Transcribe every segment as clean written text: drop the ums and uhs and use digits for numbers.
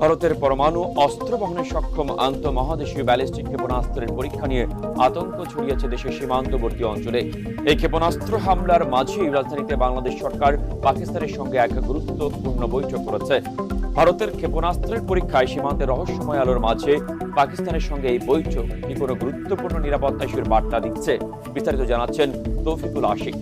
ভারতের পরমাণু অস্ত্র বহনে সক্ষম আন্তঃমহাদেশীয় ব্যালিস্টিক ক্ষেপণাস্ত্রের পরীক্ষা নিয়ে আতঙ্ক ছড়িয়েছে দেশের সীমান্তবর্তী অঞ্চলে। এই ক্ষেপণাস্ত্র হামলার মাঝেই রাজধানীতে বাংলাদেশ সরকার পাকিস্তানের সঙ্গে এক গুরুত্বপূর্ণ বৈঠক করেছে। ভারতের ক্ষেপণাস্ত্রের পরীক্ষায় সীমান্তে রহস্যময় আলোর মাঝে পাকিস্তানের সঙ্গে এই বৈঠক কি কোনো গুরুত্বপূর্ণ নিরাপত্তা ইস্যুর বার্তা দিচ্ছে? বিস্তারিত জানাচ্ছেন তৌফিকুল আশিক।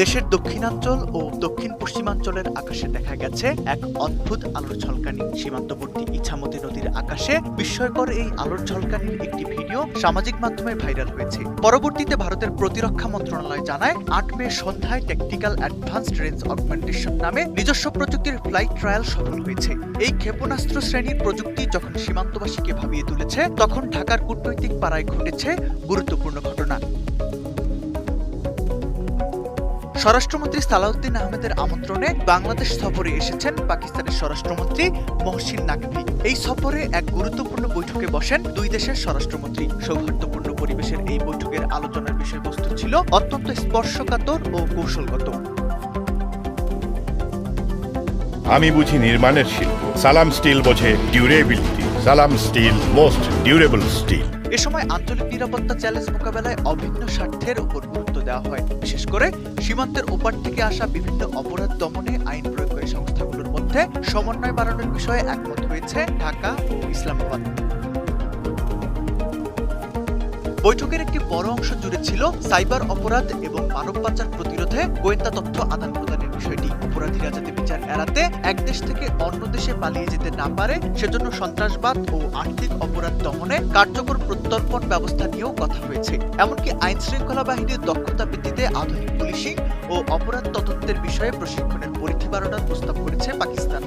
দেশের দক্ষিণাঞ্চল ও দক্ষিণ পশ্চিমাঞ্চলের আকাশে দেখা গেছে এক অদ্ভুত আলোর ঝলকানি। সীমান্তবর্তী ইছামতি নদীর আকাশে বিস্ময়কর এই আলোর ঝলকানির একটি ভিডিও সামাজিক মাধ্যমে ভাইরাল হয়েছে। পরবর্তীতে ভারতের প্রতিরক্ষা মন্ত্রণালয় জানায়, ৮ মে সন্ধ্যায় ট্যাকটিক্যাল অ্যাডভান্সড রেঞ্জ অগমেন্টেশন নামে নিজস্ব প্রযুক্তির ফ্লাইট ট্রায়াল সফল হয়েছে। এই ক্ষেপণাস্ত্র শ্রেণীর প্রযুক্তি যখন সীমান্তবাসীকে ভাবিয়ে তুলেছে, তখন ঢাকার কূটনৈতিক পাড়ায় ঘটেছে গুরুত্বপূর্ণ ঘটনা। স্বরাষ্ট্রমন্ত্রী সালাউদ্দিন আহমেদের আমন্ত্রণে বাংলাদেশ সফরে এসেছেন পাকিস্তানের স্বরাষ্ট্রমন্ত্রী মহসিন নাকভি। এই সফরে এক গুরুত্বপূর্ণ বৈঠকে বসেন দুই দেশের স্বরাষ্ট্রমন্ত্রী। সৌহার্দ্যপূর্ণ পরিবেশের এই বৈঠকের আলোচনার বিষয়বস্তু ছিল অত্যন্ত স্পর্শকাতর ও কৌশলগত। আমি বুঝি নির্মাণের শিল্প, সালাম স্টিল বোঝে ডিউরেবিলিটি। সালাম স্টিল, মোস্ট ডিউরেবল স্টিল। এ সময় আঞ্চলিক নিরাপত্তা চ্যালেঞ্জ মোকাবেলায় অভিন্ন স্বার্থের উপর গুরুত্ব দেওয়া হয়। বিশেষ করে সীমান্তের ওপার থেকে আসা বিভিন্ন অপরাধ দমনে আইন প্রয়োগকারী সংস্থাগুলোর মধ্যে সমন্বয় বাড়ানোর বিষয়ে একমত হয়েছে ঢাকা ও ইসলামাবাদ। বৈঠকের একটি বড় অংশ জুড়ে ছিল সাইবার অপরাধ এবং মানব পাচার প্রতিরোধে গোয়েন্দা তথ্য আদান প্রদানের বিষয়টি। অপরাধীরা যাতে বিচার এড়াতে এক দেশ থেকে অন্য দেশে পালিয়ে যেতে না পারে, সেজন্য সন্ত্রাসবাদ ও আর্থিক অপরাধ দমনে কার্যকর প্রত্যর্পণ ব্যবস্থা নিয়েও কথা হয়েছে। এমনকি আইন শৃঙ্খলা বাহিনীর দক্ষতা বৃদ্ধিতে আধুনিক পুলিশিং ও অপরাধ তদন্তের বিষয়ে প্রশিক্ষণের পরিধি বাড়ানোর প্রস্তাব করেছে পাকিস্তান।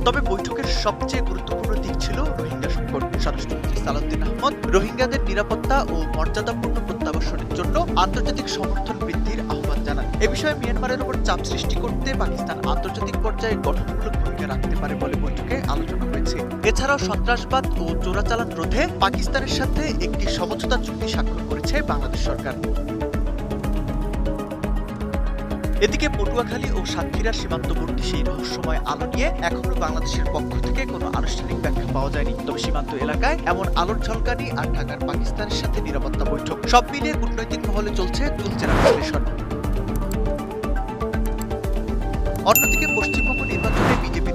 তবে বৈঠকের সবচেয়ে গুরুত্বপূর্ণ দিক ছিল রোহিঙ্গা সংকট। স্বরাষ্ট্রমন্ত্রী সালাউদ্দিন আহমেদ রোহিঙ্গাদের নিরাপত্তা ও মর্যাদাপূর্ণ প্রত্যাবাসনের জন্য আন্তর্জাতিক সমর্থন বৃদ্ধির আহ্বান জানান। এ বিষয়ে মিয়ানমারের উপর চাপ সৃষ্টি করতে পাকিস্তান আন্তর্জাতিক পর্যায়ে গঠনমূলক ভূমিকা রাখতে পারে বলে বৈঠকে আলোচনা হয়েছে। এছাড়াও সন্ত্রাসবাদ ও চোরাচালান রোধে পাকিস্তানের সাথে একটি সমঝোতা চুক্তি স্বাক্ষর করেছে বাংলাদেশ সরকার। এদিকে পটুয়াখালী ও সাতক্ষীরার সীমান্তবর্তী সেই রহস্যময় আলো নিয়ে এখনো বাংলাদেশের পক্ষ থেকে কোনো আনুষ্ঠানিক ব্যাখ্যা পাওয়া যায়নি। তবে সীমান্ত এলাকায় এমন আলোর ঝলকানি আর ঢাকার পাকিস্তানের সাথে নিরাপত্তা বৈঠক, সব মিলিয়ে কূটনৈতিক মহলে চলছে চুলচেরা বিশ্লেষণ। অন্যদিকে পশ্চিমবঙ্গ নির্বাচনে বিজেপি